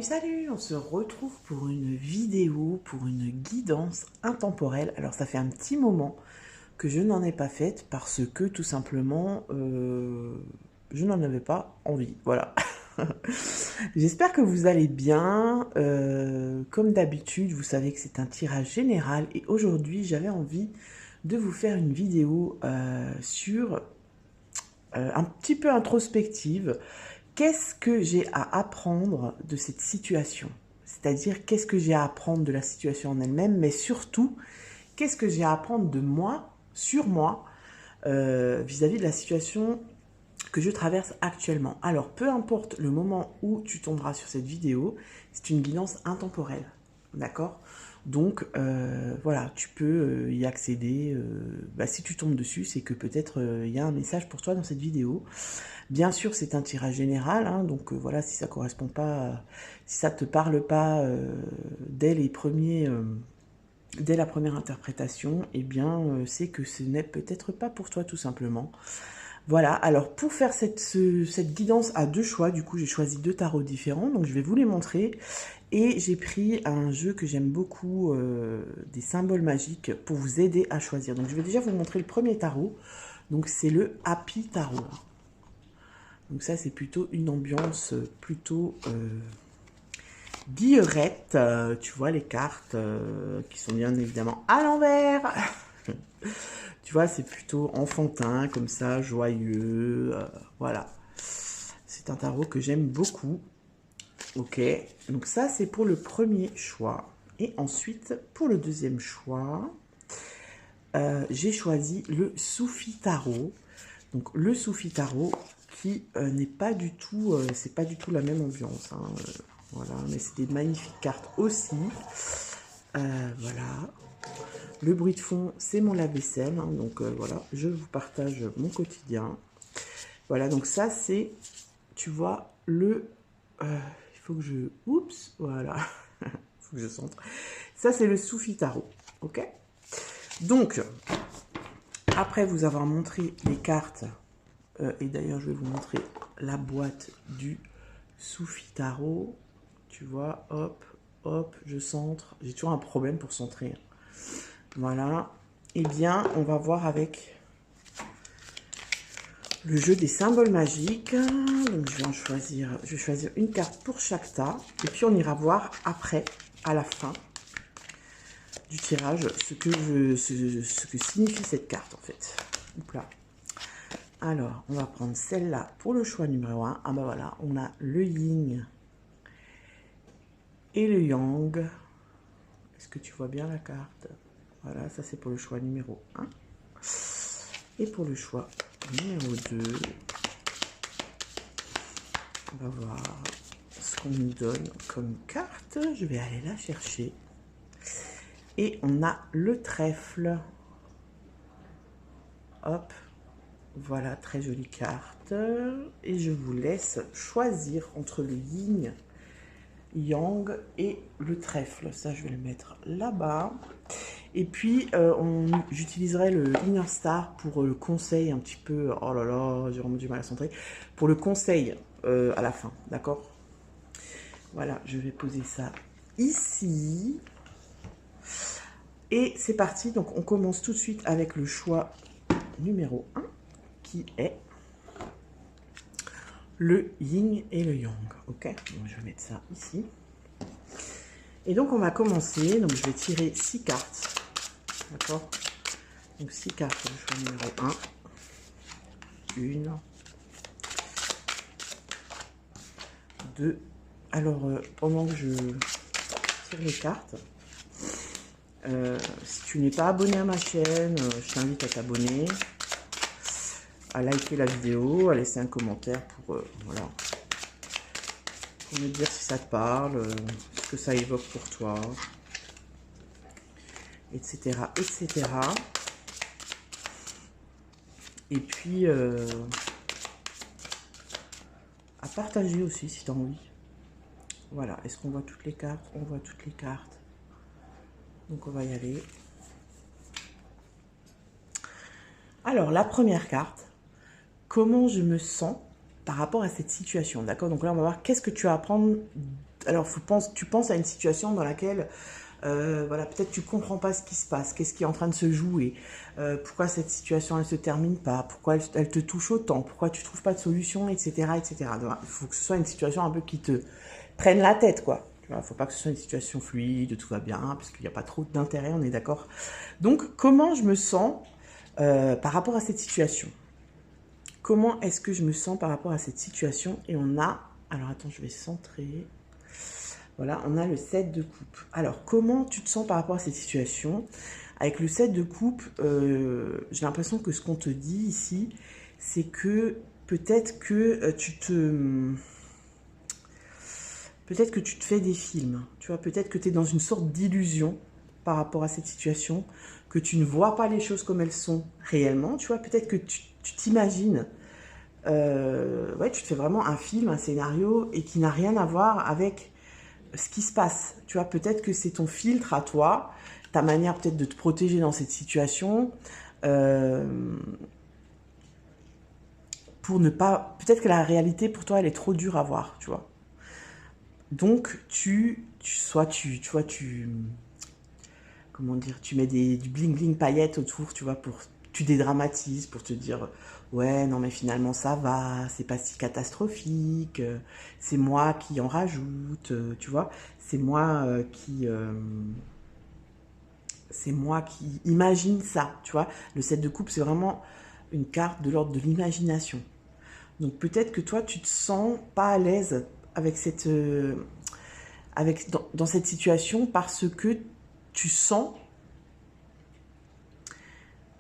Salut, salut! On se retrouve pour une vidéo, pour une guidance intemporelle. Alors ça fait un petit moment que je n'en ai pas faite parce que tout simplement, je n'en avais pas envie. Voilà. J'espère que vous allez bien. Comme d'habitude, vous savez que c'est un tirage général et aujourd'hui j'avais envie de vous faire une vidéo sur un petit peu introspective. Qu'est-ce que j'ai à apprendre de cette situation? C'est-à-dire, qu'est-ce que j'ai à apprendre de la situation en elle-même, mais surtout, qu'est-ce que j'ai à apprendre de moi, sur moi, vis-à-vis de la situation que je traverse actuellement. Alors, peu importe le moment où tu tomberas sur cette vidéo, c'est une guidance intemporelle, d'accord? Donc, voilà, tu peux y accéder. Si tu tombes dessus, c'est que peut-être il y a un message pour toi dans cette vidéo. Bien sûr, c'est un tirage général, hein, donc voilà, si ça correspond pas, si ça te parle pas dès dès la première interprétation, eh bien, c'est que ce n'est peut-être pas pour toi tout simplement. Voilà, alors pour faire cette guidance à deux choix, du coup j'ai choisi deux tarots différents, donc je vais vous les montrer. Et j'ai pris un jeu que j'aime beaucoup, des symboles magiques, pour vous aider à choisir. Donc je vais déjà vous montrer le premier tarot, donc c'est le Happy Tarot. Donc ça, c'est plutôt une ambiance plutôt guillerette. Tu vois les cartes qui sont bien évidemment à l'envers. Tu vois, c'est plutôt enfantin, comme ça, joyeux. Voilà. C'est un tarot que j'aime beaucoup. Ok. Donc ça, c'est pour le premier choix. Et ensuite, pour le deuxième choix, j'ai choisi le Soufi Tarot. Donc le Soufi Tarot, qui n'est pas du tout, c'est pas du tout la même ambiance, hein, voilà, mais c'est des magnifiques cartes aussi. Voilà, le bruit de fond, c'est mon lave-vaisselle, hein, donc voilà, je vous partage mon quotidien. Voilà, donc ça c'est, tu vois, il faut que je, oups, voilà, il faut que je centre. Ça c'est le Soufi Tarot, ok. Donc, après vous avoir montré les cartes, et d'ailleurs, je vais vous montrer la boîte du Soufi Tarot. Tu vois, hop, hop, je centre. J'ai toujours un problème pour centrer. Voilà. Eh bien, on va voir avec le jeu des symboles magiques. Donc, je vais choisir une carte pour chaque tas. Et puis, on ira voir après, à la fin du tirage, ce que signifie cette carte, en fait. Hop là. Alors, on va prendre celle-là pour le choix numéro 1. Ah ben voilà, on a le yin et le yang. Est-ce que tu vois bien la carte? Voilà, ça c'est pour le choix numéro 1. Et pour le choix numéro 2, on va voir ce qu'on nous donne comme carte. Je vais aller la chercher. Et on a le trèfle. Hop. Voilà, très jolie carte. Et je vous laisse choisir entre le yin, yang et le trèfle. Ça, je vais le mettre là-bas. Et puis, j'utiliserai le Inner Star pour le conseil un petit peu. Oh là là, j'ai vraiment du mal à centrer. Pour le conseil à la fin, d'accord? Voilà, je vais poser ça ici. Et c'est parti. Donc, on commence tout de suite avec le choix numéro 1. Qui est le yin et le yang, ok? Donc je vais mettre ça ici. Et donc on va commencer, donc je vais tirer 6 cartes, d'accord? Donc 6 cartes pour le choix numéro 1. Une. Deux. Alors pendant que je tire les cartes, si tu n'es pas abonné à ma chaîne, je t'invite à t'abonner, à liker la vidéo, à laisser un commentaire pour, voilà, pour me dire si ça te parle, ce que ça évoque pour toi, etc., etc. Et puis, à partager aussi si tu as envie. Voilà, est-ce qu'on voit toutes les cartes? On voit toutes les cartes. Donc, on va y aller. Alors, la première carte, comment je me sens par rapport à cette situation, d'accord? Donc là, on va voir qu'est-ce que tu as à apprendre alors tu penses à une situation dans laquelle voilà, peut-être tu comprends pas ce qui se passe, qu'est-ce qui est en train de se jouer, pourquoi cette situation elle se termine pas, pourquoi elle te touche autant, pourquoi tu trouves pas de solution, etc., etc. Donc, il faut que ce soit une situation un peu qui te prenne la tête, quoi. Tu vois, faut pas que ce soit une situation fluide, tout va bien, parce qu'il n'y a pas trop d'intérêt, on est d'accord. Donc, comment je me sens par rapport à cette situation? Comment est-ce que je me sens par rapport à cette situation? Et on a, alors attends, je vais centrer. Voilà, on a le 7 de coupe. Alors, comment tu te sens par rapport à cette situation? Avec le 7 de coupe, j'ai l'impression que ce qu'on te dit ici, c'est que peut-être que peut-être que tu te fais des films. Tu vois, peut-être que tu es dans une sorte d'illusion par rapport à cette situation, que tu ne vois pas les choses comme elles sont réellement. Tu vois, peut-être que tu t'imagines, ouais, tu te fais vraiment un film, un scénario, et qui n'a rien à voir avec ce qui se passe. Tu vois, peut-être que c'est ton filtre à toi, ta manière peut-être de te protéger dans cette situation, pour ne pas... Peut-être que la réalité, pour toi, elle est trop dure à voir, tu vois. Donc, comment dire, tu mets du bling bling paillettes autour, tu vois, tu dédramatises pour te dire, ouais, non, mais finalement ça va, c'est pas si catastrophique, c'est moi qui en rajoute, tu vois, c'est moi qui imagine ça, tu vois. Le 7 de coupe, c'est vraiment une carte de l'ordre de l'imagination. Donc peut-être que toi, tu te sens pas à l'aise avec dans cette situation parce que tu sens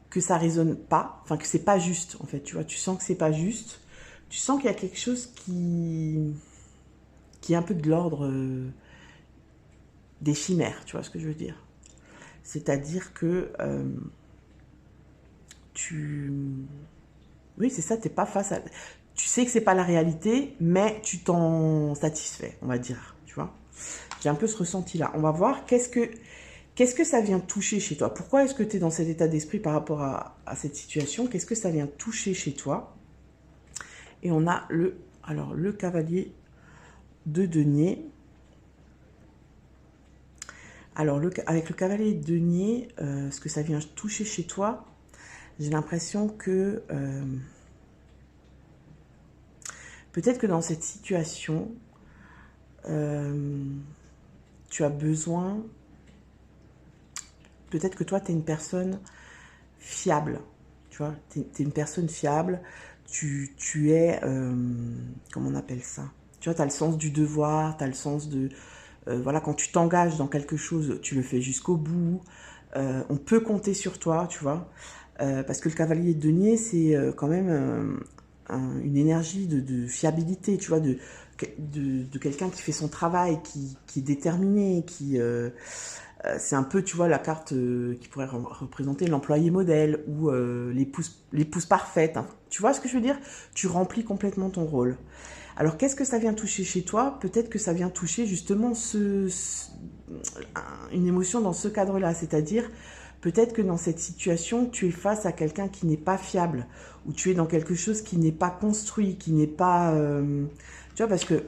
que ça résonne pas, enfin que c'est pas juste en fait, tu vois, tu sens que c'est pas juste, tu sens qu'il y a quelque chose qui est un peu de l'ordre des chimères, tu vois ce que je veux dire. C'est-à-dire que oui, c'est ça, t'es pas face à... Tu sais que c'est pas la réalité, mais tu t'en satisfais, on va dire, tu vois. J'ai un peu ce ressenti-là. On va voir qu'est-ce que ça vient toucher chez toi. Pourquoi est-ce que tu es dans cet état d'esprit par rapport à cette situation? Qu'est-ce que ça vient toucher chez toi? Et on a le cavalier de denier. Alors, avec le cavalier de denier, ce que ça vient toucher chez toi, j'ai l'impression que peut-être que dans cette situation, tu as besoin, peut-être que toi, tu es une personne fiable, tu vois, tu es une personne fiable, tu es, comment on appelle ça? Tu vois, tu as le sens du devoir, tu as le sens de, voilà, quand tu t'engages dans quelque chose, tu le fais jusqu'au bout, on peut compter sur toi, tu vois, parce que le cavalier de denier, c'est quand même une énergie de fiabilité, tu vois, de quelqu'un qui fait son travail, qui est déterminé, c'est un peu, tu vois, la carte qui pourrait représenter l'employé modèle ou l'épouse parfaite. Hein. Tu vois ce que je veux dire? Tu remplis complètement ton rôle. Alors, qu'est-ce que ça vient toucher chez toi? Peut-être que ça vient toucher justement une émotion dans ce cadre-là. C'est-à-dire, peut-être que dans cette situation, tu es face à quelqu'un qui n'est pas fiable ou tu es dans quelque chose qui n'est pas construit, qui n'est pas... tu vois, parce que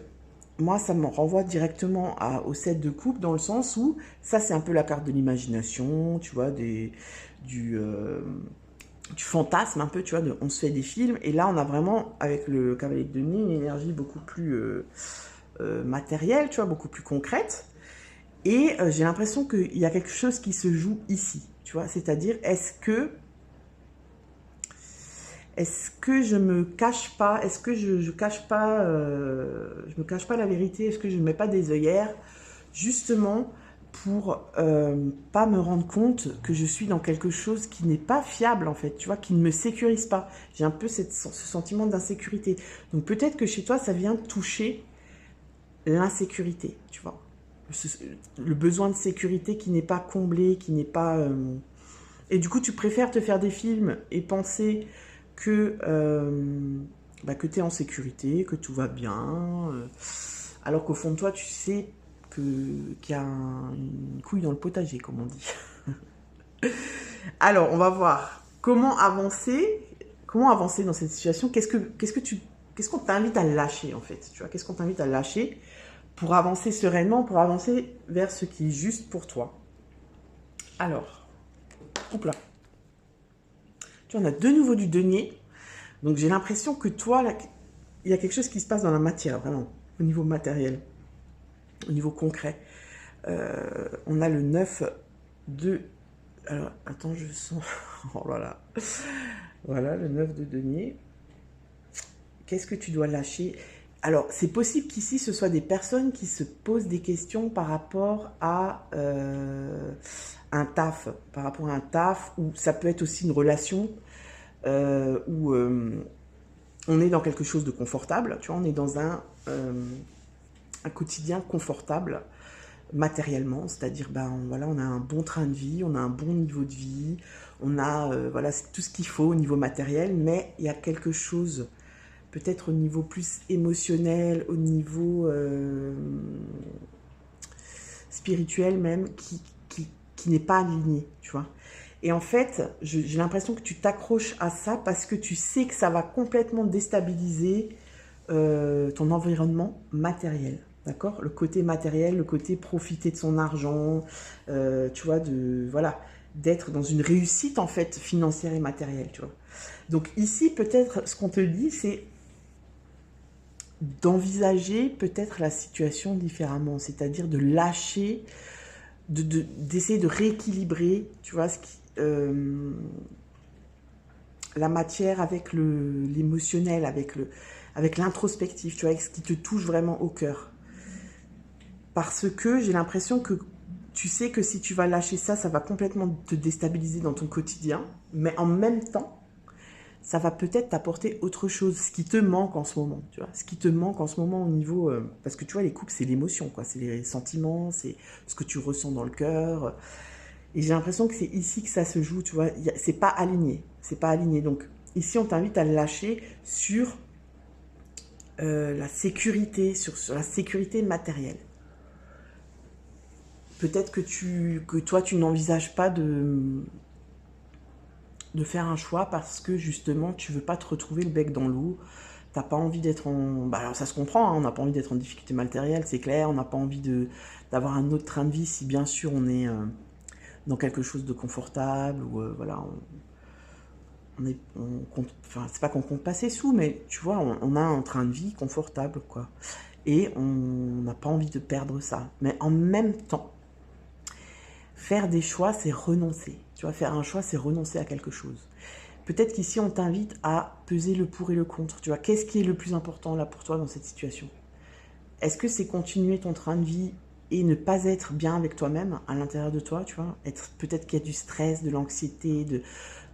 moi, ça me renvoie directement au 7 de coupe dans le sens où ça, c'est un peu la carte de l'imagination, tu vois, du fantasme un peu, tu vois, on se fait des films. Et là, on a vraiment, avec le cavalier de denier, une énergie beaucoup plus matérielle, tu vois, beaucoup plus concrète. Et j'ai l'impression qu'il y a quelque chose qui se joue ici, tu vois, c'est-à-dire, est-ce que je me cache pas, est-ce que je cache pas, je me cache pas la vérité, est-ce que je ne mets pas des œillères, justement pour pas me rendre compte que je suis dans quelque chose qui n'est pas fiable en fait, tu vois, qui ne me sécurise pas. J'ai un peu ce sentiment d'insécurité. Donc peut-être que chez toi, ça vient toucher l'insécurité, tu vois. Le besoin de sécurité qui n'est pas comblé, qui n'est pas... Et du coup, tu préfères te faire des films et penser que tu es en sécurité, que tout va bien, alors qu'au fond de toi, tu sais qu'il y a une couille dans le potager, comme on dit. Alors, on va voir comment avancer dans cette situation. Qu'est-ce qu'on t'invite à lâcher, en fait, tu vois, qu'est-ce qu'on t'invite à lâcher pour avancer sereinement, pour avancer vers ce qui est juste pour toi. Alors, hop là. Tu en as de nouveau du denier. Donc j'ai l'impression que toi, là, il y a quelque chose qui se passe dans la matière, vraiment, au niveau matériel, au niveau concret. On a le 9 de... Alors, attends, je sens... Oh là là. Voilà, le 9 de denier. Qu'est-ce que tu dois lâcher? Alors, c'est possible qu'ici, ce soit des personnes qui se posent des questions par rapport à un taf. Par rapport à un taf, ou ça peut être aussi une relation où on est dans quelque chose de confortable. Tu vois, on est dans un quotidien confortable matériellement, c'est-à-dire ben voilà, on a un bon train de vie, on a un bon niveau de vie, on a voilà, c'est tout ce qu'il faut au niveau matériel, mais il y a quelque chose peut-être au niveau plus émotionnel, au niveau spirituel même, qui n'est pas aligné, tu vois. Et en fait, j'ai l'impression que tu t'accroches à ça parce que tu sais que ça va complètement déstabiliser ton environnement matériel. D'accord? Le côté matériel, le côté profiter de son argent, tu vois, voilà, d'être dans une réussite en fait financière et matérielle, tu vois. Donc ici, peut-être, ce qu'on te dit, c'est d'envisager peut-être la situation différemment, c'est-à-dire de lâcher, d'essayer de rééquilibrer, tu vois, la matière avec l'émotionnel, avec l'introspectif, tu vois, avec ce qui te touche vraiment au cœur. Parce que j'ai l'impression que tu sais que si tu vas lâcher ça, ça va complètement te déstabiliser dans ton quotidien, mais en même temps, ça va peut-être t'apporter autre chose, ce qui te manque en ce moment, tu vois, ce qui te manque en ce moment au niveau... parce que tu vois, les couples, c'est l'émotion, quoi, c'est les sentiments, c'est ce que tu ressens dans le cœur. Et j'ai l'impression que c'est ici que ça se joue, tu vois, c'est pas aligné, c'est pas aligné. Donc ici, on t'invite à le lâcher sur la sécurité, sur la sécurité matérielle. Peut-être que toi, tu n'envisages pas de faire un choix parce que justement, tu veux pas te retrouver le bec dans l'eau. T'as pas envie d'être en... Bah alors ça se comprend, hein, on n'a pas envie d'être en difficulté matérielle, c'est clair. On n'a pas envie d'avoir un autre train de vie si bien sûr on est dans quelque chose de confortable ou voilà, on compte, enfin c'est pas qu'on compte pas ses sous, mais tu vois, on a un train de vie confortable, quoi. Et on n'a pas envie de perdre ça. Mais en même temps, faire des choix, c'est renoncer. Tu vois, faire un choix, c'est renoncer à quelque chose. Peut-être qu'ici, on t'invite à peser le pour et le contre. Tu vois, qu'est-ce qui est le plus important là pour toi dans cette situation? Est-ce que c'est continuer ton train de vie et ne pas être bien avec toi-même à l'intérieur de toi, tu vois? Peut-être qu'il y a du stress, de l'anxiété,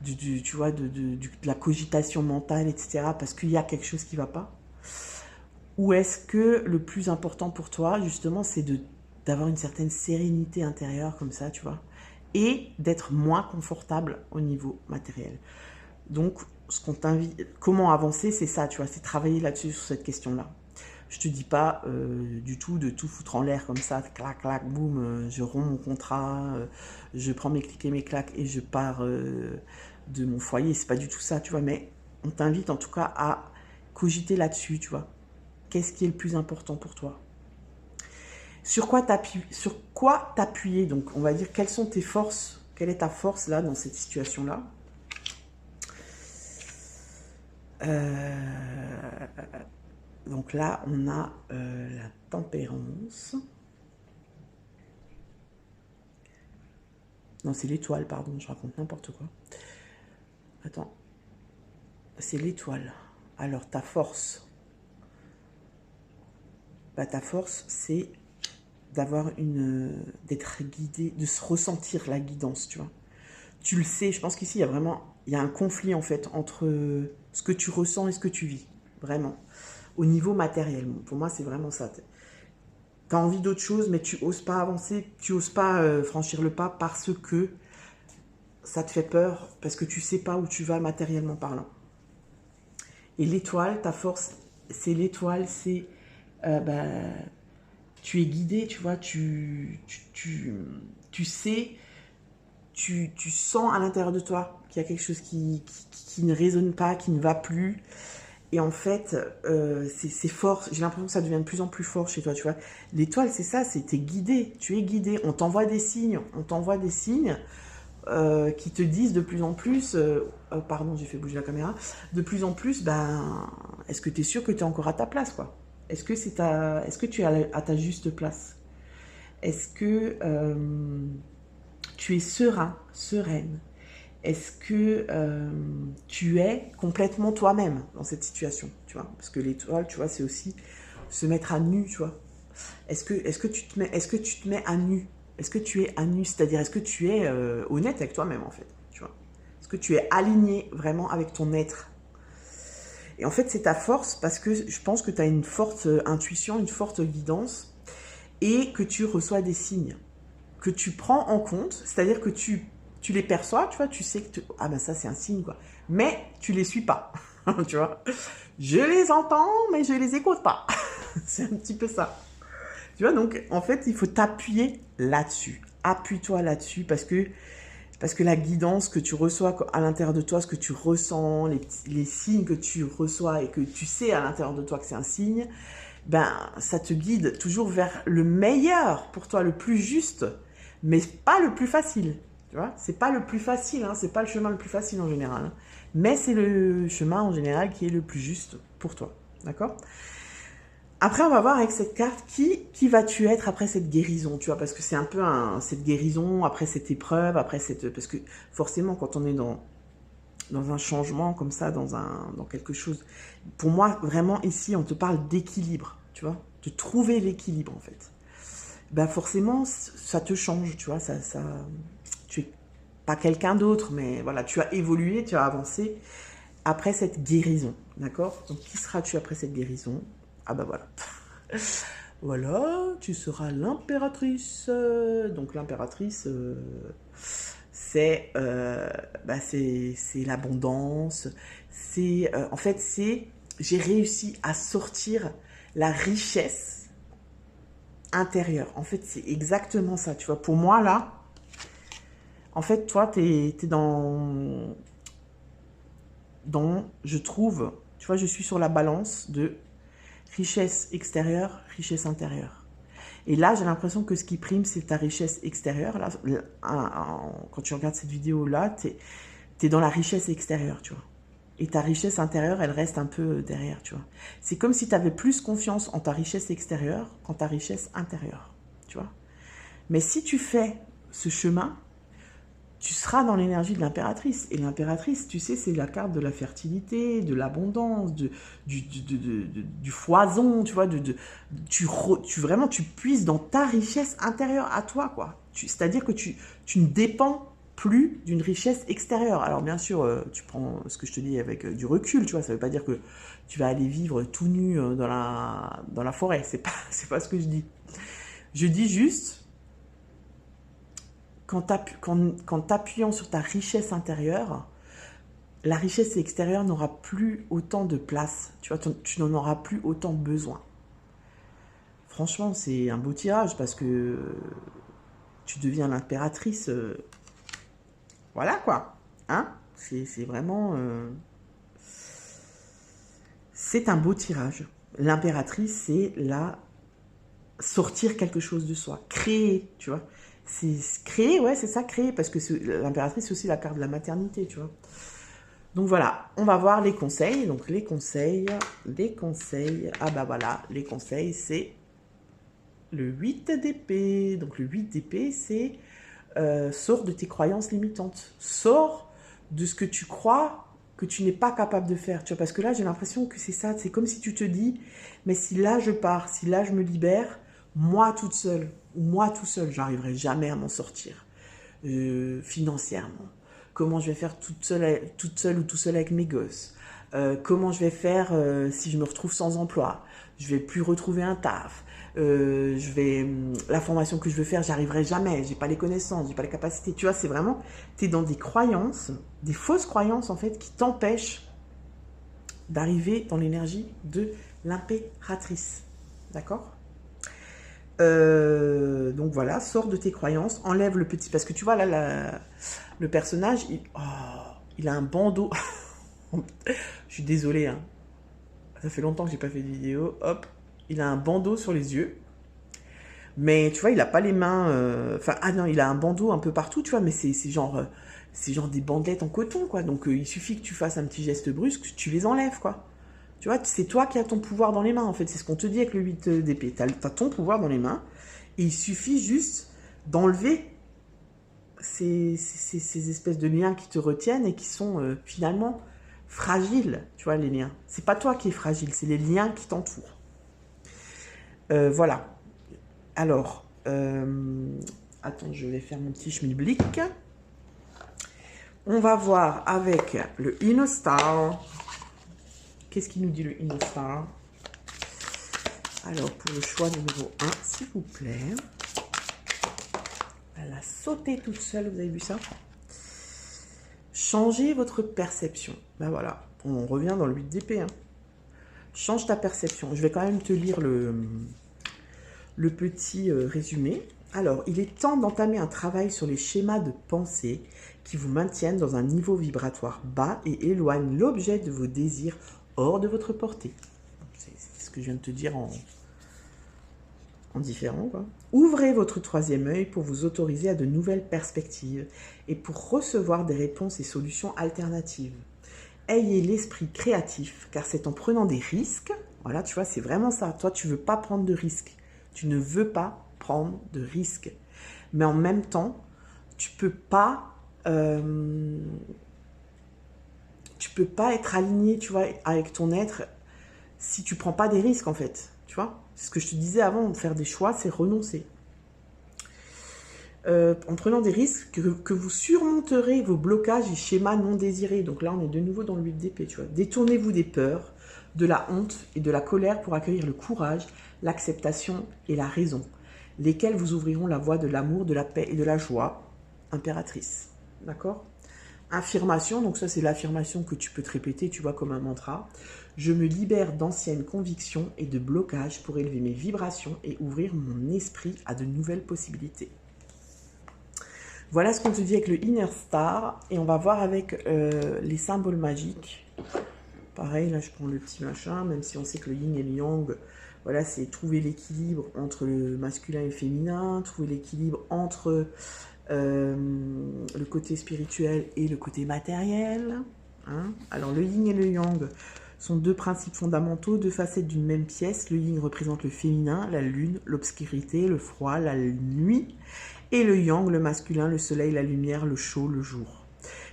tu vois, de la cogitation mentale, etc. parce qu'il y a quelque chose qui ne va pas. Ou est-ce que le plus important pour toi, justement, c'est d'avoir une certaine sérénité intérieure comme ça, tu vois, et d'être moins confortable au niveau matériel. Donc, ce qu'on t'invite, comment avancer, c'est ça, tu vois, c'est travailler là-dessus, sur cette question-là. Je te dis pas du tout de tout foutre en l'air comme ça, clac, clac, boum, je romps mon contrat, je prends mes clics et mes claques et je pars de mon foyer. C'est pas du tout ça, tu vois, mais on t'invite en tout cas à cogiter là-dessus, tu vois. Qu'est-ce qui est le plus important pour toi? Sur quoi t'appuyer? Donc, on va dire, quelles sont tes forces? Quelle est ta force là, dans cette situation-là? Donc là, on a la tempérance. Non, c'est l'étoile, pardon, je raconte n'importe quoi. Attends. C'est l'étoile. Alors, ta force. Bah, ta force, c'est d'être guidé, de se ressentir la guidance, tu vois. Tu le sais, je pense qu'ici, il y a un conflit, en fait, entre ce que tu ressens et ce que tu vis. Vraiment. Au niveau matériel. Pour moi, c'est vraiment ça. Tu as envie d'autre chose, mais tu oses pas avancer, tu oses pas franchir le pas parce que ça te fait peur, parce que tu sais pas où tu vas matériellement parlant. Et l'étoile, ta force, c'est l'étoile, c'est... tu es guidé, tu vois, tu sais, tu sens à l'intérieur de toi qu'il y a quelque chose qui ne résonne pas, qui ne va plus. Et en fait, c'est fort. J'ai l'impression que ça devient de plus en plus fort chez toi, tu vois. L'étoile, c'est ça, c'est t'es guidé. Tu es guidé. On t'envoie des signes. On t'envoie des signes qui te disent de plus en plus... pardon, j'ai fait bouger la caméra. De plus en plus, ben, est-ce que tu es sûr que tu es encore à ta place, quoi? Est-ce que tu es à ta juste place? Est-ce que tu es serein, sereine? Est-ce que tu es complètement toi-même dans cette situation, tu vois? Parce que l'étoile, tu vois, c'est aussi se mettre à nu, tu vois. Est-ce que tu te mets à nu? Est-ce que tu es à nu? C'est-à-dire, est-ce que tu es honnête avec toi-même, en fait, tu vois? Est-ce que tu es aligné vraiment avec ton être? Et en fait, c'est ta force parce que je pense que tu as une forte intuition, une forte guidance et que tu reçois des signes que tu prends en compte, c'est-à-dire que tu les perçois, tu vois, tu sais que ah ben ça c'est un signe quoi, mais tu les suis pas, tu vois. Je les entends, mais je les écoute pas. C'est un petit peu ça. Tu vois, donc en fait il faut t'appuyer là-dessus. Appuie-toi là-dessus parce que la guidance que tu reçois à l'intérieur de toi, ce que tu ressens, les signes que tu reçois et que tu sais à l'intérieur de toi que c'est un signe, ben ça te guide toujours vers le meilleur pour toi, le plus juste, mais pas le plus facile. Tu vois, c'est pas le plus facile, hein, c'est pas le chemin le plus facile en général, hein, mais c'est le chemin en général qui est le plus juste pour toi. D'accord? Après, on va voir avec cette carte qui vas-tu être après cette guérison, tu vois, parce que c'est un peu cette guérison, après cette épreuve, parce que forcément, quand on est dans un changement comme ça, dans quelque chose, pour moi, vraiment, ici, on te parle d'équilibre, tu vois, de trouver l'équilibre, en fait. Ben forcément, ça te change, tu vois, tu es pas quelqu'un d'autre, mais voilà, tu as évolué, tu as avancé après cette guérison, d'accord? Donc, qui seras-tu après cette guérison? Ah ben voilà. Voilà, tu seras l'impératrice. Donc l'impératrice, c'est l'abondance. En fait, j'ai réussi à sortir la richesse intérieure. En fait, c'est exactement ça. Tu vois, pour moi là, en fait, toi, t'es je trouve, tu vois, je suis sur la balance de richesse extérieure, richesse intérieure. Et là, j'ai l'impression que ce qui prime, c'est ta richesse extérieure. Là, quand tu regardes cette vidéo-là, tu es dans la richesse extérieure, tu vois. Et ta richesse intérieure, elle reste un peu derrière, tu vois. C'est comme si tu avais plus confiance en ta richesse extérieure qu'en ta richesse intérieure, tu vois. Mais si tu fais ce chemin, tu seras dans l'énergie de l'impératrice. Et l'impératrice, tu sais, c'est la carte de la fertilité, de l'abondance, du foison, tu vois. Vraiment, tu puises dans ta richesse intérieure à toi, quoi. C'est-à-dire que tu ne dépends plus d'une richesse extérieure. Alors, bien sûr, tu prends ce que je te dis avec du recul, tu vois. Ça ne veut pas dire que tu vas aller vivre tout nu dans la forêt. C'est pas ce que je dis. Je dis juste... Quand t'appuyant sur ta richesse intérieure, la richesse extérieure n'aura plus autant de place. Tu vois, tu n'en auras plus autant besoin. Franchement, c'est un beau tirage parce que tu deviens l'impératrice. Voilà quoi. Hein? C'est vraiment... c'est un beau tirage. L'impératrice, c'est sortir quelque chose de soi. Créer, tu vois. C'est créer, ouais, c'est ça, créer, parce que l'impératrice, c'est aussi la carte de la maternité, tu vois. Donc voilà, on va voir les conseils. Donc les conseils, ah bah voilà, les conseils, c'est le 8 d'épée. Donc le 8 d'épée, c'est sors de tes croyances limitantes. Sors de ce que tu crois que tu n'es pas capable de faire, tu vois, parce que là, j'ai l'impression que c'est ça, c'est comme si tu te dis, mais si là je pars, si là je me libère, moi toute seule, ou moi tout seul, j'arriverai jamais à m'en sortir financièrement. Comment je vais faire toute seule ou tout seul avec mes gosses? Comment je vais faire si je me retrouve sans emploi? Je vais plus retrouver un taf. La formation que je veux faire, j'arriverai jamais. J'ai pas les connaissances, j'ai pas les capacités. Tu vois, c'est vraiment, tu es dans des croyances, des fausses croyances en fait, qui t'empêchent d'arriver dans l'énergie de l'impératrice. D'accord? Donc voilà, sors de tes croyances, enlève le petit... Parce que tu vois, là, le personnage, il a un bandeau. Je suis désolée, hein. Ça fait longtemps que j'ai pas fait de vidéo. Hop, il a un bandeau sur les yeux. Mais tu vois, il a pas les mains... Enfin, ah non, il a un bandeau un peu partout, tu vois, mais c'est genre... c'est genre des bandelettes en coton, quoi. Donc, il suffit que tu fasses un petit geste brusque, tu les enlèves, quoi. Tu vois, c'est toi qui as ton pouvoir dans les mains, en fait. C'est ce qu'on te dit avec le 8 d'épée. Tu as ton pouvoir dans les mains. Et il suffit juste d'enlever ces espèces de liens qui te retiennent et qui sont finalement fragiles, tu vois, les liens. C'est pas toi qui es fragile, c'est les liens qui t'entourent. Voilà. Alors, attends, je vais faire mon petit schmilblick. On va voir avec le Inner Star. Qu'est-ce qu'il nous dit le Inner Star? Alors, pour le choix numéro 1, s'il vous plaît. Elle a sauté toute seule, vous avez vu ça? Changez votre perception. Ben voilà, on revient dans le 8 d'épée. Hein. Change ta perception. Je vais quand même te lire le petit résumé. Alors, il est temps d'entamer un travail sur les schémas de pensée qui vous maintiennent dans un niveau vibratoire bas et éloignent l'objet de vos désirs hors de votre portée. C'est ce que je viens de te dire en différent, quoi. Ouvrez votre troisième œil pour vous autoriser à de nouvelles perspectives et pour recevoir des réponses et solutions alternatives. Ayez l'esprit créatif, car c'est en prenant des risques, voilà, tu vois, c'est vraiment ça. Toi, tu veux pas prendre de risques. Tu ne veux pas prendre de risques. Mais en même temps, tu peux pas être aligné, tu vois, avec ton être si tu prends pas des risques, en fait. Tu vois, c'est ce que je te disais avant, de faire des choix, c'est renoncer. En prenant des risques, que vous surmonterez vos blocages et schémas non désirés. Donc là, on est de nouveau dans le 8 d'épée, tu vois. Détournez-vous des peurs, de la honte et de la colère pour accueillir le courage, l'acceptation et la raison, lesquels vous ouvriront la voie de l'amour, de la paix et de la joie impératrice. D'accord? Affirmation, donc ça c'est l'affirmation que tu peux te répéter, tu vois, comme un mantra. Je me libère d'anciennes convictions et de blocages pour élever mes vibrations et ouvrir mon esprit à de nouvelles possibilités. Voilà ce qu'on te dit avec le Inner Star. Et on va voir avec les symboles magiques. Pareil, là je prends le petit machin, même si on sait que le yin et le yang, voilà, c'est trouver l'équilibre entre le masculin et le féminin, trouver l'équilibre entre le côté spirituel et le côté matériel. Hein. Alors le yin et le yang sont deux principes fondamentaux, deux facettes d'une même pièce. Le yin représente le féminin, la lune, l'obscurité, le froid, la nuit. Et le yang, le masculin, le soleil, la lumière, le chaud, le jour.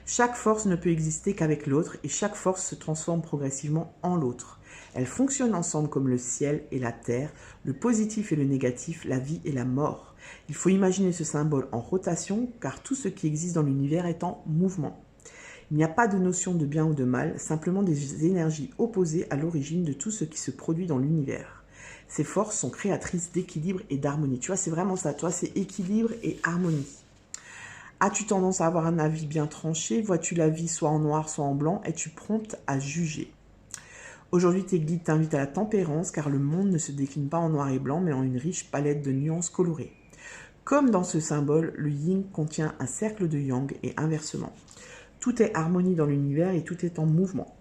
Chaque force ne peut exister qu'avec l'autre et chaque force se transforme progressivement en l'autre. Elles fonctionnent ensemble comme le ciel et la terre, le positif et le négatif, la vie et la mort. Il faut imaginer ce symbole en rotation car tout ce qui existe dans l'univers est en mouvement. Il n'y a pas de notion de bien ou de mal, simplement des énergies opposées à l'origine de tout ce qui se produit dans l'univers. Ces forces sont créatrices d'équilibre et d'harmonie. Tu vois, c'est vraiment ça. Toi, c'est équilibre et harmonie. As-tu tendance à avoir un avis bien tranché? Vois-tu la vie soit en noir, soit en blanc? Es-tu prompte à juger? Aujourd'hui, tes guides t'invitent à la tempérance, car le monde ne se décline pas en noir et blanc, mais en une riche palette de nuances colorées. Comme dans ce symbole, le yin contient un cercle de yang et inversement. Tout est harmonie dans l'univers et tout est en mouvement.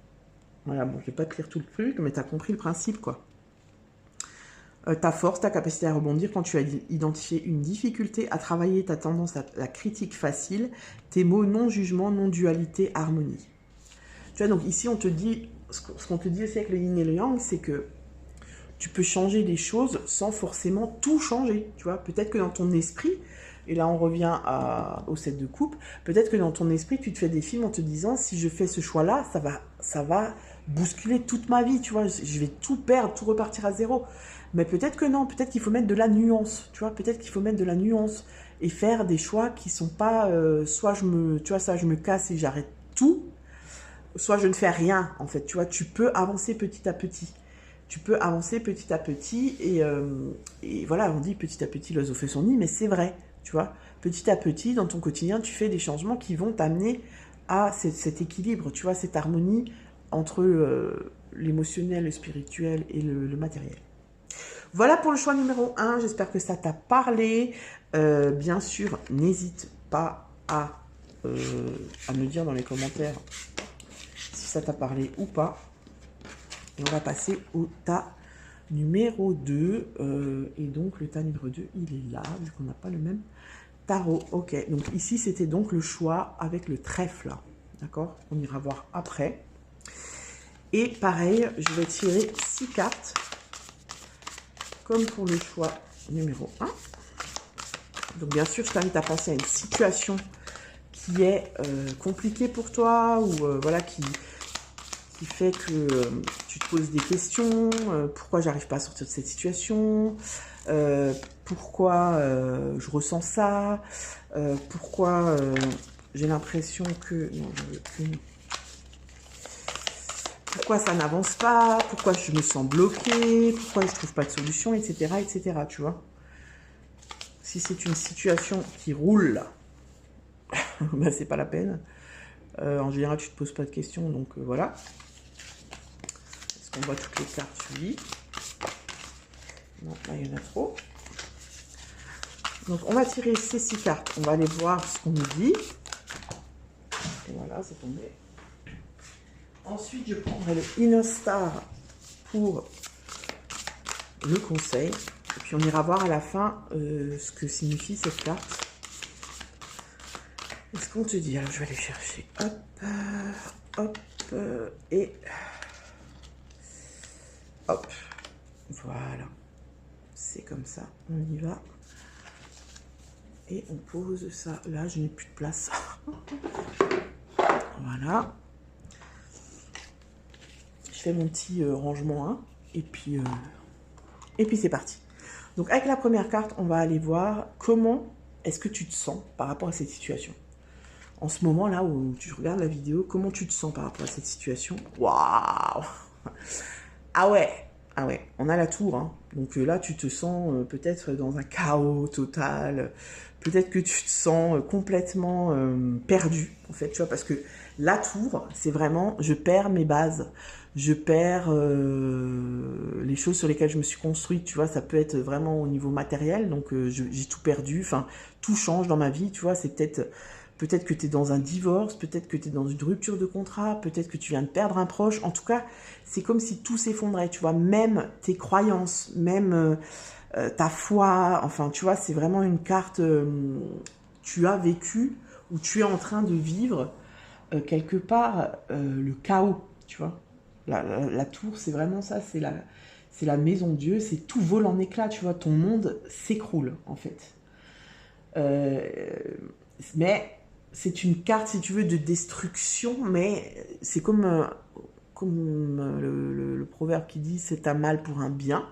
Voilà, bon, je ne vais pas te lire tout le truc, mais tu as compris le principe, quoi. Ta force, ta capacité à rebondir quand tu as identifié une difficulté à travailler, ta tendance à la critique facile, tes mots non-jugement, non-dualité, harmonie. Tu vois, donc ici, on te dit, ce qu'on te dit aussi avec le yin et le yang, c'est que tu peux changer les choses sans forcément tout changer. Tu vois, peut-être que dans ton esprit, et là on revient au 7 de coupe, peut-être que dans ton esprit, tu te fais des films en te disant, si je fais ce choix-là, ça va bousculer toute ma vie, tu vois, je vais tout perdre, tout repartir à zéro. Mais peut-être que non, peut-être qu'il faut mettre de la nuance, tu vois, peut-être qu'il faut mettre de la nuance et faire des choix qui sont pas, soit je me casse et j'arrête tout, soit je ne fais rien, en fait, tu vois, tu peux avancer petit à petit. Tu peux avancer petit à petit et voilà, on dit petit à petit l'oiseau fait son nid, mais c'est vrai, tu vois, petit à petit dans ton quotidien, tu fais des changements qui vont t'amener à cet équilibre, tu vois, cette harmonie entre l'émotionnel, le spirituel et le matériel. Voilà pour le choix numéro 1, j'espère que ça t'a parlé. Bien sûr, n'hésite pas à me dire dans les commentaires si ça t'a parlé ou pas. Et on va passer au tas numéro 2. Et donc, le tas numéro 2, il est là, vu qu'on n'a pas le même tarot. Ok, donc ici, c'était donc le choix avec le trèfle. D'accord? On ira voir après. Et pareil, je vais tirer 6 cartes, comme pour le choix numéro 1. Donc, bien sûr, je t'invite à penser à une situation qui est compliquée pour toi, ou voilà, qui fait que tu te poses des questions, pourquoi j'arrive pas à sortir de cette situation, pourquoi je ressens ça, pourquoi j'ai l'impression que... Non, je veux plus. Pourquoi ça n'avance pas, pourquoi je me sens bloquée, pourquoi je trouve pas de solution, etc., etc., tu vois. Si c'est une situation qui roule, ben c'est pas la peine. En général, tu te poses pas de questions, donc voilà. Est-ce qu'on voit toutes les cartes? Oui. Non, là, il y en a trop. Donc, on va tirer ces 6 cartes. On va aller voir ce qu'on nous dit. Et voilà, c'est tombé. Ensuite, je prendrai le Inner Star pour le conseil. Et puis, on ira voir à la fin ce que signifie cette carte. Est-ce qu'on te dit? Alors, je vais aller chercher. Hop, et hop. Voilà. C'est comme ça. On y va. Et on pose ça. Là, je n'ai plus de place. Voilà. Je fais mon petit rangement, hein, et puis c'est parti. Donc, avec la première carte, on va aller voir comment est-ce que tu te sens par rapport à cette situation. En ce moment-là où tu regardes la vidéo, comment tu te sens par rapport à cette situation? Waouh! Ah ouais, on a la tour, hein. Donc là, tu te sens peut-être dans un chaos total. Peut-être que tu te sens complètement perdu, en fait, tu vois, parce que la tour, c'est vraiment, je perds mes bases, je perds les choses sur lesquelles je me suis construite, tu vois, ça peut être vraiment au niveau matériel, donc j'ai tout perdu, enfin, tout change dans ma vie, tu vois, c'est peut-être que tu es dans un divorce, peut-être que tu es dans une rupture de contrat, peut-être que tu viens de perdre un proche. En tout cas, c'est comme si tout s'effondrait, tu vois, même tes croyances, même ta foi, enfin, tu vois, c'est vraiment une carte, tu as vécu ou tu es en train de vivre quelque part le chaos, tu vois. La tour, c'est vraiment ça, c'est la maison de Dieu, c'est tout vole en éclats, tu vois, ton monde s'écroule, en fait. Mais c'est une carte, si tu veux, de destruction, mais c'est comme le proverbe qui dit « c'est un mal pour un bien ».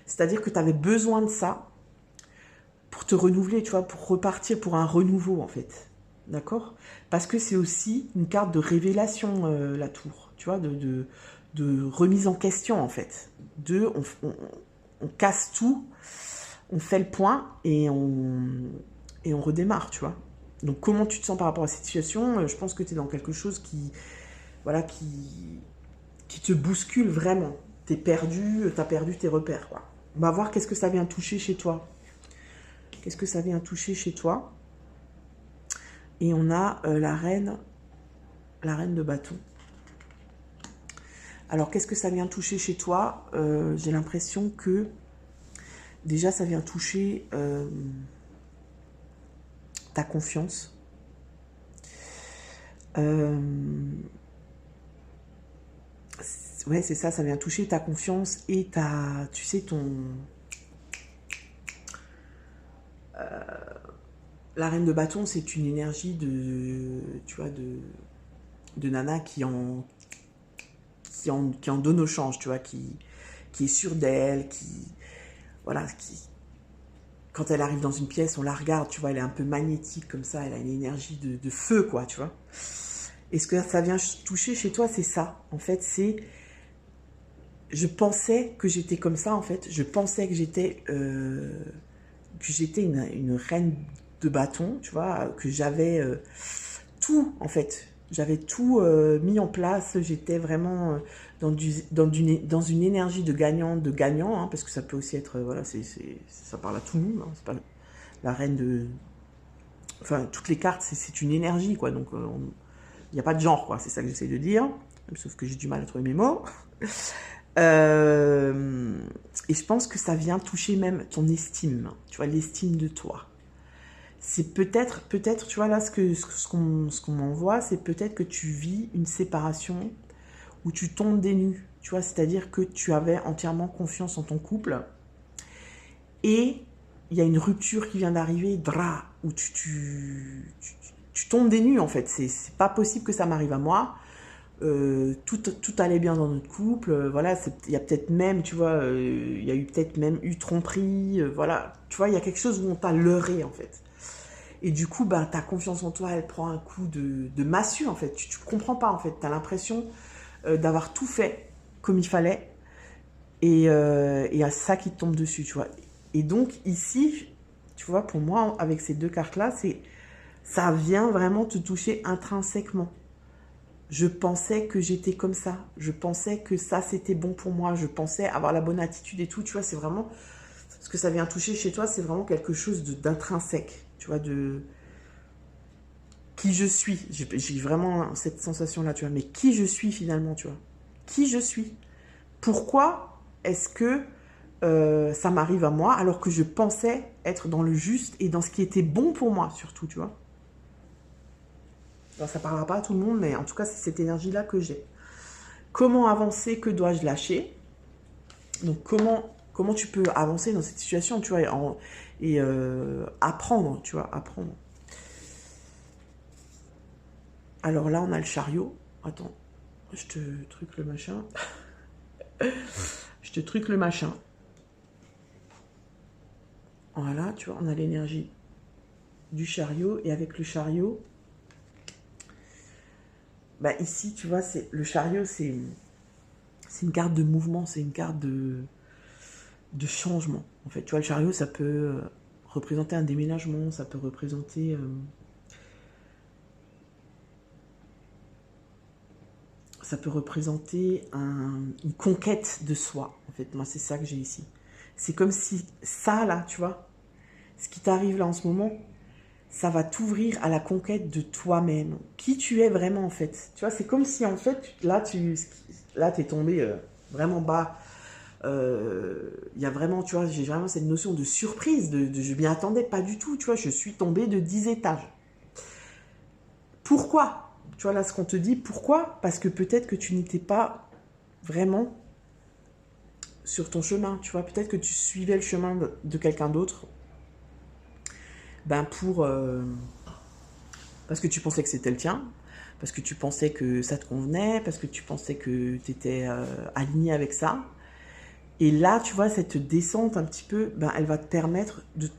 C'est-à-dire que tu avais besoin de ça pour te renouveler, tu vois, pour repartir pour un renouveau, en fait. D'accord? Parce que c'est aussi une carte de révélation, la tour, tu vois, de remise en question, en fait. On casse tout, on fait le point et on redémarre, tu vois. Donc, comment tu te sens par rapport à cette situation? Je pense que tu es dans quelque chose voilà, qui te bouscule vraiment. T'as perdu tes repères, quoi. On va voir qu'est-ce que ça vient toucher chez toi. Qu'est-ce que ça vient toucher chez toi? Et on a la reine de bâton. Alors, qu'est-ce que ça vient toucher chez toi? J'ai l'impression que, déjà, ça vient toucher ta confiance. Ouais, c'est ça, ça vient toucher ta confiance et tu sais, la reine de bâton, c'est une énergie tu vois, de nana qui en donne au change, tu vois, qui est sûre d'elle, voilà, quand elle arrive dans une pièce, on la regarde, tu vois, elle est un peu magnétique comme ça, elle a une énergie de feu, quoi, tu vois. Et ce que ça vient toucher chez toi, c'est ça, en fait, je pensais que j'étais comme ça, en fait, je pensais que j'étais une reine de bâton, tu vois, que j'avais tout, en fait. J'avais tout mis en place, j'étais vraiment dans une énergie de gagnant, hein, parce que ça peut aussi être, voilà, ça parle à tout le monde, hein, c'est pas la reine de... Enfin, toutes les cartes, c'est une énergie, quoi, donc Il n'y a pas de genre, quoi, c'est ça que j'essaie de dire. Sauf que j'ai du mal à trouver mes mots. Et je pense que ça vient toucher même ton estime, tu vois, l'estime de toi. C'est peut-être, tu vois, là, ce qu'on m'envoie, c'est peut-être que tu vis une séparation où tu tombes des nues, tu vois, c'est-à-dire que tu avais entièrement confiance en ton couple et il y a une rupture qui vient d'arriver, où tu tombes des nues, en fait. C'est pas possible que ça m'arrive à moi. Tout allait bien dans notre couple, voilà, il y a peut-être même, tu vois, il y a eu peut-être même eu tromperie, voilà, tu vois, il y a quelque chose où on t'a leurré, en fait. Et du coup, ben, ta confiance en toi, elle prend un coup de massue, en fait. Tu comprends pas, en fait. Tu as l'impression d'avoir tout fait comme il fallait. Et il y a ça qui te tombe dessus, tu vois. Et donc, ici, tu vois, pour moi, avec ces deux cartes-là, ça vient vraiment te toucher intrinsèquement. Je pensais que j'étais comme ça. Je pensais que ça, c'était bon pour moi. Je pensais avoir la bonne attitude et tout. Tu vois, c'est vraiment... Ce que ça vient toucher chez toi, c'est vraiment quelque chose d'intrinsèque. Tu vois, de... Qui je suis. J'ai vraiment cette sensation-là, tu vois. Mais qui je suis finalement, tu vois. Qui je suis. Pourquoi est-ce que ça m'arrive à moi alors que je pensais être dans le juste et dans ce qui était bon pour moi, surtout, tu vois. Alors, ça ne parlera pas à tout le monde, mais en tout cas, c'est cette énergie-là que j'ai. Comment avancer? Que dois-je lâcher? Donc, comment tu peux avancer dans cette situation, tu vois, et apprendre, tu vois, apprendre. Alors là, on a le chariot. Attends, je te truque le machin. Je te truque le machin. Voilà, tu vois, on a l'énergie du chariot. Et avec le chariot, bah ici, tu vois, le chariot, c'est une carte de mouvement, c'est une carte de changement. En fait, tu vois, le chariot, ça peut représenter un déménagement, ça peut représenter... ça peut représenter une conquête de soi. En fait, moi, c'est ça que j'ai ici. C'est comme si ça, là, tu vois, ce qui t'arrive là en ce moment, ça va t'ouvrir à la conquête de toi-même. Qui tu es vraiment, en fait. Tu vois, c'est comme si, en fait, là, t'es tombé vraiment bas. Il y a vraiment, tu vois, j'ai vraiment cette notion de surprise, je m'y attendais pas du tout, tu vois, je suis tombée de 10 étages. Pourquoi? Tu vois, là, ce qu'on te dit, pourquoi? Parce que peut-être que tu n'étais pas vraiment sur ton chemin, tu vois, peut-être que tu suivais le chemin de quelqu'un d'autre, ben parce que tu pensais que c'était le tien, parce que tu pensais que ça te convenait, parce que tu pensais que tu étais aligné avec ça. Et là, tu vois, cette descente un petit peu, ben, elle va te permettre de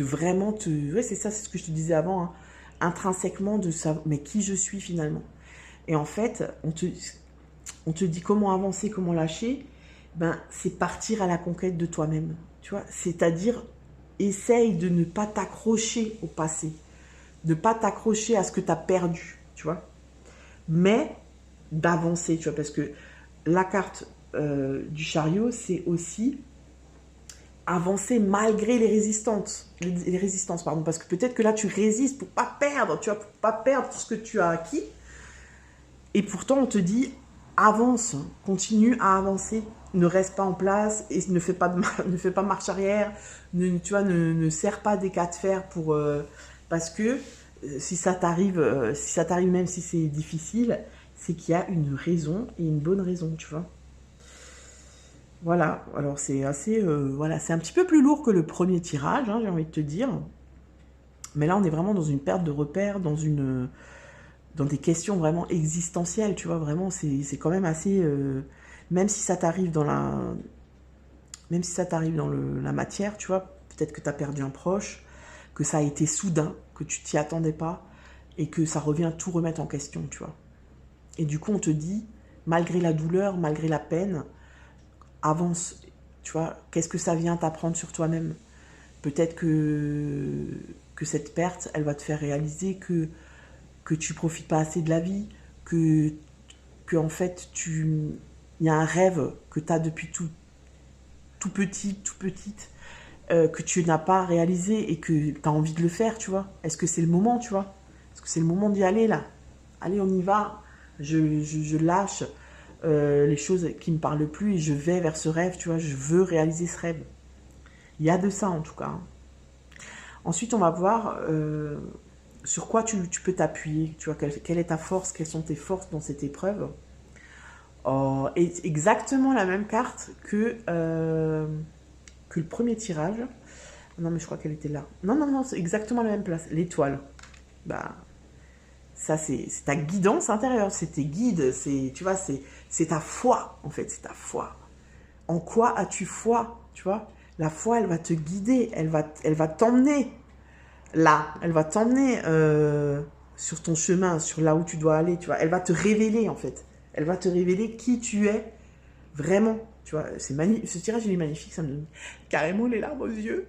vraiment te... Ouais, c'est ça, c'est ce que je te disais avant, hein, intrinsèquement de savoir, mais qui je suis finalement. Et en fait, on te dit comment avancer, comment lâcher, ben, c'est partir à la conquête de toi-même. Tu vois, c'est-à-dire, essaye de ne pas t'accrocher au passé, de ne pas t'accrocher à ce que tu as perdu, tu vois, mais d'avancer, tu vois, parce que la carte du chariot, c'est aussi avancer malgré les résistances, pardon, parce que peut-être que là tu résistes pour pas perdre, tu vois, pour pas perdre tout ce que tu as acquis, et pourtant on te dit avance, continue à avancer, ne reste pas en place et ne fais pas marche arrière, tu vois, ne serre pas des cas de fer pour parce que si ça t'arrive même si c'est difficile, c'est qu'il y a une raison et une bonne raison, tu vois. Voilà, alors c'est assez, voilà, c'est un petit peu plus lourd que le premier tirage, hein, j'ai envie de te dire. Mais là, on est vraiment dans une perte de repères, dans des questions vraiment existentielles, tu vois, vraiment, c'est quand même assez... même si ça t'arrive dans la matière, tu vois, peut-être que tu as perdu un proche, que ça a été soudain, que tu t'y attendais pas, et que ça revient tout remettre en question, tu vois. Et du coup, on te dit, malgré la douleur, malgré la peine, avance, tu vois, qu'est-ce que ça vient t'apprendre sur toi-même? Peut-être que cette perte, elle va te faire réaliser que tu profites pas assez de la vie, que en fait, il y a un rêve que tu as depuis tout petit, tout petite, que tu n'as pas réalisé et que tu as envie de le faire, tu vois. Est-ce que c'est le moment, tu vois? Est-ce que c'est le moment d'y aller, là? allez, on y va. Je lâche les choses qui me parlent plus et je vais vers ce rêve, tu vois, je veux réaliser ce rêve. Il y a de ça en tout cas. Ensuite, on va voir sur quoi tu peux t'appuyer, tu vois, quelle est ta force, quelles sont tes forces dans cette épreuve. Oh, et exactement la même carte que le premier tirage. Non, mais je crois qu'elle était là. Non, c'est exactement la même place. L'étoile. Bah, ça, c'est ta guidance intérieure, c'est tes guides, tu vois, c'est ta foi, en fait, c'est ta foi. En quoi as-tu foi, tu vois? La foi, elle va te guider, elle va t'emmener là, elle va t'emmener sur ton chemin, sur là où tu dois aller, tu vois. Elle va te révéler, en fait. Elle va te révéler qui tu es vraiment, tu vois. Ce tirage, il est magnifique, ça me donne carrément les larmes aux yeux.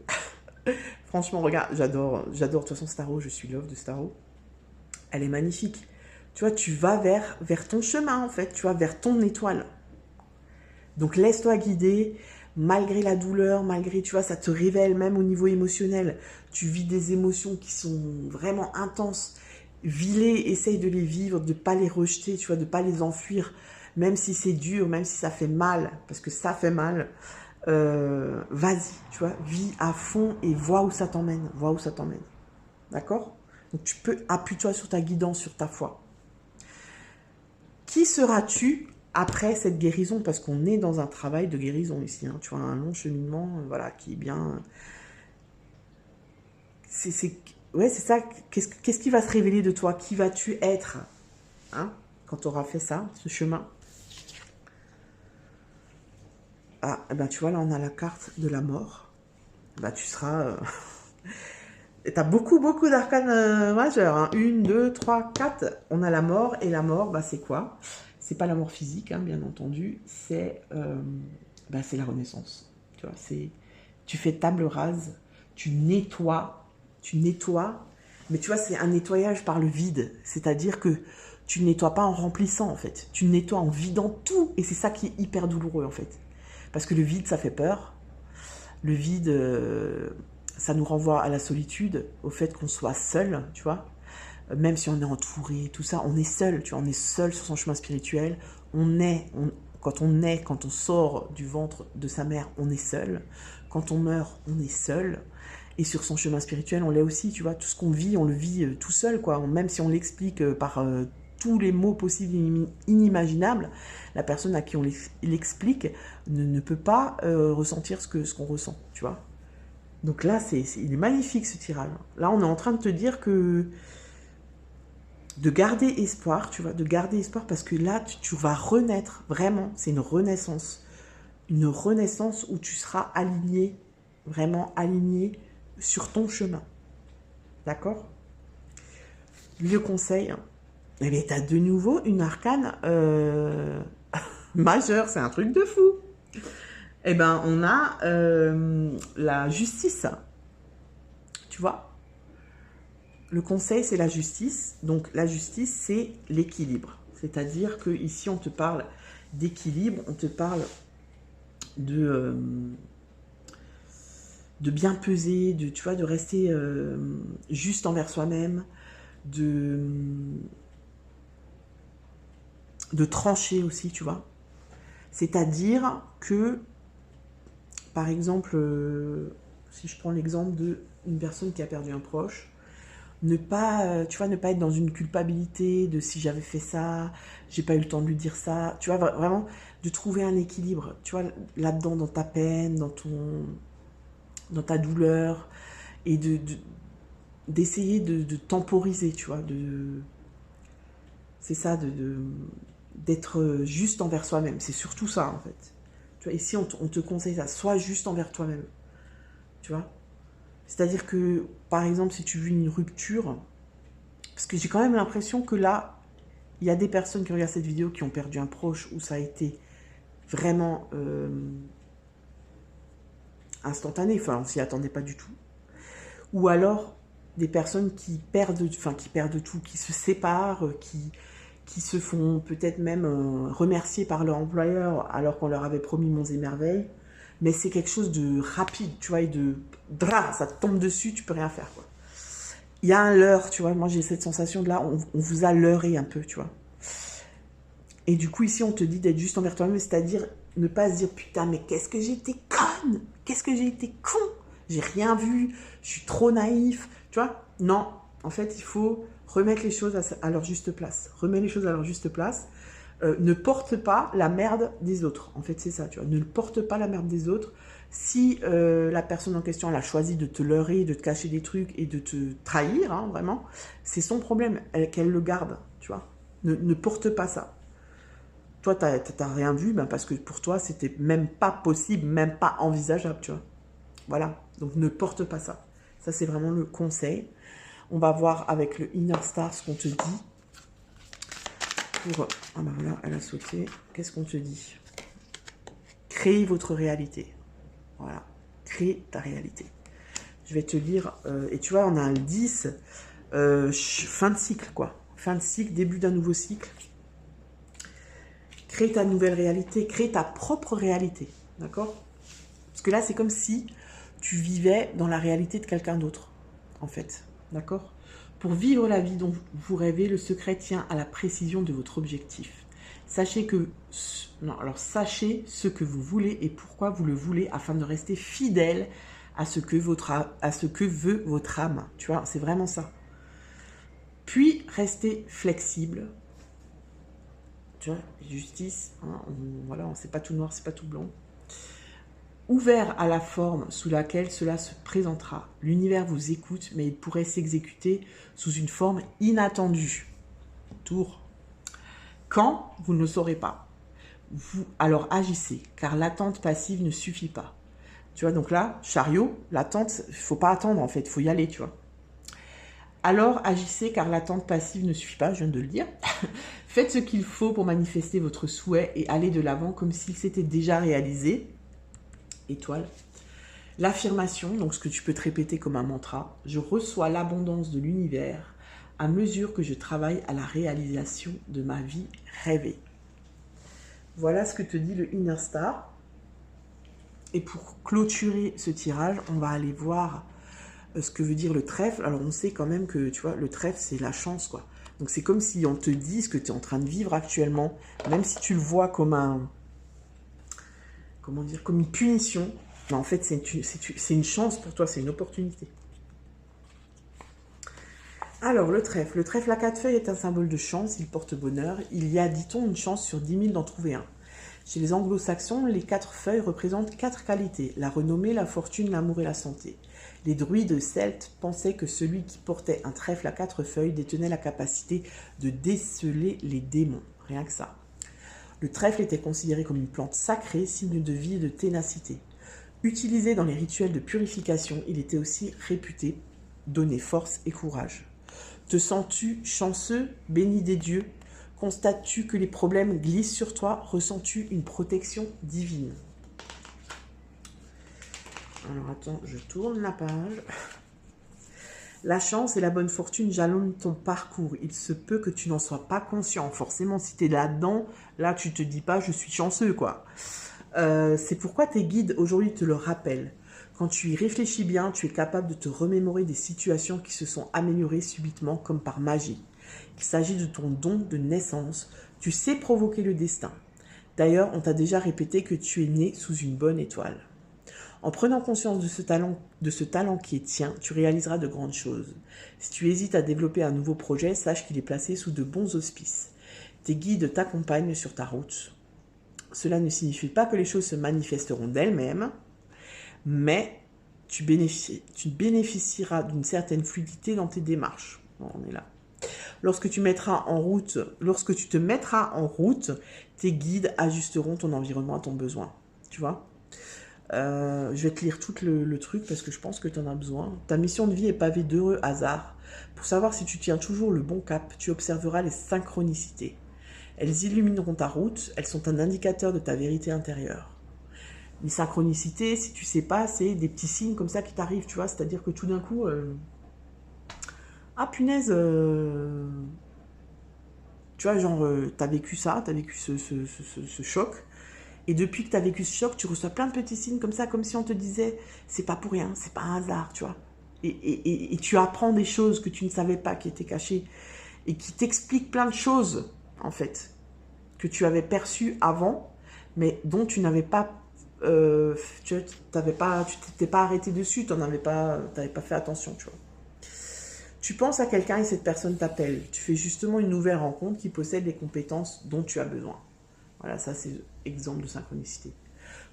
Franchement, regarde, j'adore. De toute façon, Starro, je suis love de Starro. Elle est magnifique. Tu vois, tu vas vers ton chemin, en fait. Tu vois, vers ton étoile. Donc, laisse-toi guider, malgré la douleur, malgré, tu vois, ça te révèle même au niveau émotionnel. Tu vis des émotions qui sont vraiment intenses. Vis-les, essaye de les vivre, de ne pas les rejeter, tu vois, de ne pas les enfuir. Même si c'est dur, même si ça fait mal, parce que ça fait mal. Vas-y, tu vois, vis à fond et vois où ça t'emmène. Vois où ça t'emmène. D'accord? Donc tu peux appuyer-toi sur ta guidance, sur ta foi. Qui seras-tu après cette guérison? Parce qu'on est dans un travail de guérison ici. Hein, tu vois, un long cheminement, voilà, qui est bien. Ouais, c'est ça. Qu'est-ce qui va se révéler de toi? Qui vas-tu être, hein, quand tu auras fait ça, ce chemin? Ah, eh ben tu vois, là, on a la carte de la mort. Bah, tu seras... Et t'as beaucoup d'arcanes majeurs. Hein. 1, 2, 3, 4. On a la mort. Et la mort, bah, c'est quoi? C'est pas la mort physique, hein, bien entendu. C'est la renaissance. Tu vois, tu fais table rase. Tu nettoies. Mais tu vois, c'est un nettoyage par le vide. C'est-à-dire que tu ne nettoies pas en remplissant, en fait. Tu nettoies en vidant tout. Et c'est ça qui est hyper douloureux, en fait. Parce que le vide, ça fait peur. Le vide, ça nous renvoie à la solitude, au fait qu'on soit seul, tu vois. Même si on est entouré, tout ça, on est seul, tu vois. On est seul sur son chemin spirituel. Quand on sort du ventre de sa mère, on est seul. Quand on meurt, on est seul. Et sur son chemin spirituel, on l'est aussi, tu vois. Tout ce qu'on vit, on le vit tout seul, quoi. Même si on l'explique par tous les mots possibles et inimaginables, la personne à qui on l'explique ne peut pas ressentir ce qu'on ressent, tu vois. Donc là, il est magnifique ce tirage. Là, on est en train de te dire que de garder espoir, tu vois, de garder espoir parce que là, tu vas renaître, vraiment, c'est une renaissance. Une renaissance où tu seras aligné, vraiment aligné sur ton chemin. D'accord? Le conseil, eh bien, tu as de nouveau une arcane majeure, c'est un truc de fou. Eh ben, on a la justice, tu vois. Le conseil, c'est la justice. Donc, la justice, c'est l'équilibre. C'est-à-dire que ici, on te parle d'équilibre, on te parle de bien peser, tu vois, de rester juste envers soi-même, de trancher aussi, tu vois. C'est-à-dire que, par exemple, si je prends l'exemple d'une personne qui a perdu un proche, ne pas être dans une culpabilité de si j'avais fait ça, j'ai pas eu le temps de lui dire ça, tu vois, vraiment de trouver un équilibre, tu vois, là-dedans, dans ta peine, dans ta douleur, et d'essayer de temporiser, tu vois, c'est ça, d'être juste envers soi-même, c'est surtout ça, en fait. Tu vois, ici, on te conseille ça, sois juste envers toi-même, tu vois. C'est-à-dire que, par exemple, si tu vis une rupture, parce que j'ai quand même l'impression que là, il y a des personnes qui regardent cette vidéo qui ont perdu un proche où ça a été vraiment instantané, enfin, on s'y attendait pas du tout. Ou alors, des personnes qui perdent tout, qui se séparent, qui se font peut-être même remercier par leur employeur alors qu'on leur avait promis monts et merveilles. Mais c'est quelque chose de rapide, tu vois, et ça te tombe dessus, tu peux rien faire, quoi. il y a un leurre, tu vois. Moi, j'ai cette sensation de là, on vous a leurré un peu, tu vois. Et du coup, ici, on te dit d'être juste envers toi-même, c'est-à-dire ne pas se dire, putain, mais qu'est-ce que j'ai été conne, qu'est-ce que j'ai été con, j'ai rien vu, je suis trop naïf, tu vois. Non, en fait, il faut remettre les choses à leur juste place. Remets les choses à leur juste place. Ne porte pas la merde des autres. En fait, c'est ça, tu vois. Ne porte pas la merde des autres. Si la personne en question, elle a choisi de te leurrer, de te cacher des trucs et de te trahir, hein, vraiment, c'est son problème, qu'elle le garde, tu vois. Ne porte pas ça. Toi, t'as rien vu, ben parce que pour toi, c'était même pas possible, même pas envisageable, tu vois. Voilà, donc ne porte pas ça. Ça, c'est vraiment le conseil. On va voir avec le Inner Star ce qu'on te dit. Ah ben voilà, elle a sauté. Qu'est-ce qu'on te dit? Créez votre réalité. Voilà, crée ta réalité. Je vais te lire, et tu vois, on a un 10, fin de cycle, quoi. Fin de cycle, début d'un nouveau cycle. Crée ta nouvelle réalité, crée ta propre réalité, d'accord? Parce que là, c'est comme si tu vivais dans la réalité de quelqu'un d'autre, en fait, d'accord? Pour vivre la vie dont vous rêvez, le secret tient à la précision de votre objectif. Sachez sachez ce que vous voulez et pourquoi vous le voulez afin de rester fidèle à ce que veut votre âme. Tu vois, c'est vraiment ça. Puis, restez flexible. Tu vois, justice, hein, voilà, c'est pas tout noir, c'est pas tout blanc. Ouvert à la forme sous laquelle cela se présentera. L'univers vous écoute, mais il pourrait s'exécuter sous une forme inattendue. Tour. Quand vous ne le saurez pas, alors agissez, car l'attente passive ne suffit pas. Tu vois, donc là, chariot, l'attente, il ne faut pas attendre en fait, il faut y aller, tu vois. Alors agissez, car l'attente passive ne suffit pas, je viens de le dire. Faites ce qu'il faut pour manifester votre souhait et aller de l'avant comme s'il s'était déjà réalisé. Étoile. L'affirmation, donc ce que tu peux te répéter comme un mantra, je reçois l'abondance de l'univers à mesure que je travaille à la réalisation de ma vie rêvée. Voilà ce que te dit le Inner Star. Et pour clôturer ce tirage, on va aller voir ce que veut dire le trèfle. Alors on sait quand même que, tu vois, le trèfle, c'est la chance, quoi. Donc c'est comme si on te dit ce que tu es en train de vivre actuellement, même si tu le vois comme un... Comment dire? Comme une punition. Mais en fait, c'est une chance pour toi, c'est une opportunité. Alors, le trèfle. Le trèfle à 4 feuilles est un symbole de chance, il porte bonheur. Il y a, dit-on, une chance sur 10 000 d'en trouver un. Chez les anglo-saxons, les 4 feuilles représentent 4 qualités, la renommée, la fortune, l'amour et la santé. Les druides celtes pensaient que celui qui portait un trèfle à 4 feuilles détenait la capacité de déceler les démons. Rien que ça. Le trèfle était considéré comme une plante sacrée, signe de vie et de ténacité. Utilisé dans les rituels de purification, il était aussi réputé donner force et courage. Te sens-tu chanceux, béni des dieux? Constates-tu que les problèmes glissent sur toi? Ressens-tu une protection divine? Alors attends, je tourne la page. La chance et la bonne fortune jalonnent ton parcours. Il se peut que tu n'en sois pas conscient. Forcément, si tu es là-dedans, là, tu te dis pas « je suis chanceux », quoi. C'est pourquoi tes guides aujourd'hui te le rappellent. Quand tu y réfléchis bien, tu es capable de te remémorer des situations qui se sont améliorées subitement comme par magie. Il s'agit de ton don de naissance. Tu sais provoquer le destin. D'ailleurs, on t'a déjà répété que tu es né sous une bonne étoile. En prenant conscience de ce talent qui est tien, tu réaliseras de grandes choses. Si tu hésites à développer un nouveau projet, sache qu'il est placé sous de bons auspices. Tes guides t'accompagnent sur ta route. Cela ne signifie pas que les choses se manifesteront d'elles-mêmes, mais tu bénéficieras d'une certaine fluidité dans tes démarches. Bon, on est là. Lorsque tu te mettras en route, tes guides ajusteront ton environnement à ton besoin. Tu vois? Je vais te lire tout le truc parce que je pense que tu en as besoin. Ta mission de vie est pavée d'heureux hasards. Pour savoir si tu tiens toujours le bon cap, tu observeras les synchronicités. Elles illumineront ta route, elles sont un indicateur de ta vérité intérieure. Les synchronicités, si tu sais pas, c'est des petits signes comme ça qui t'arrivent, tu vois. C'est-à-dire que tout d'un coup, ah punaise, tu vois, genre, t'as vécu ça, t'as vécu ce choc. Et depuis que t'as vécu ce choc, tu reçois plein de petits signes comme ça, comme si on te disait, c'est pas pour rien, c'est pas un hasard, tu vois. et tu apprends des choses que tu ne savais pas qui étaient cachées et qui t'expliquent plein de choses, en fait, que tu avais perçues avant, mais dont tu n'avais pas, tu t'étais pas arrêté dessus, t'avais pas fait attention, tu vois. Tu penses à quelqu'un et cette personne t'appelle. Tu fais justement une nouvelle rencontre qui possède les compétences dont tu as besoin. Voilà, ça c'est exemple de synchronicité.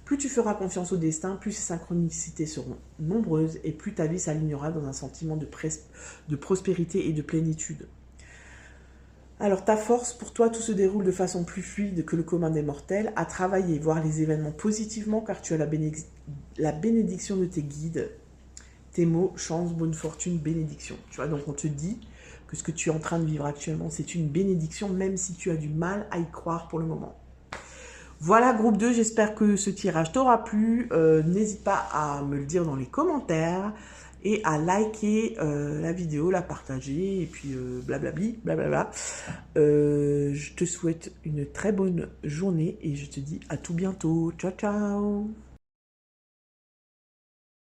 Plus tu feras confiance au destin, plus ces synchronicités seront nombreuses et plus ta vie s'alignera dans un sentiment de prospérité et de plénitude. Alors ta force, pour toi, tout se déroule de façon plus fluide que le commun des mortels. À travailler, voir les événements positivement car tu as la bénédiction de tes guides. Tes mots, chance, bonne fortune, bénédiction. Tu vois, donc on te dit que ce que tu es en train de vivre actuellement, c'est une bénédiction, même si tu as du mal à y croire pour le moment. Voilà, groupe 2, j'espère que ce tirage t'aura plu. N'hésite pas à me le dire dans les commentaires et à liker la vidéo, la partager, et puis blablabli, blablabla. Je te souhaite une très bonne journée et je te dis à tout bientôt. Ciao, ciao!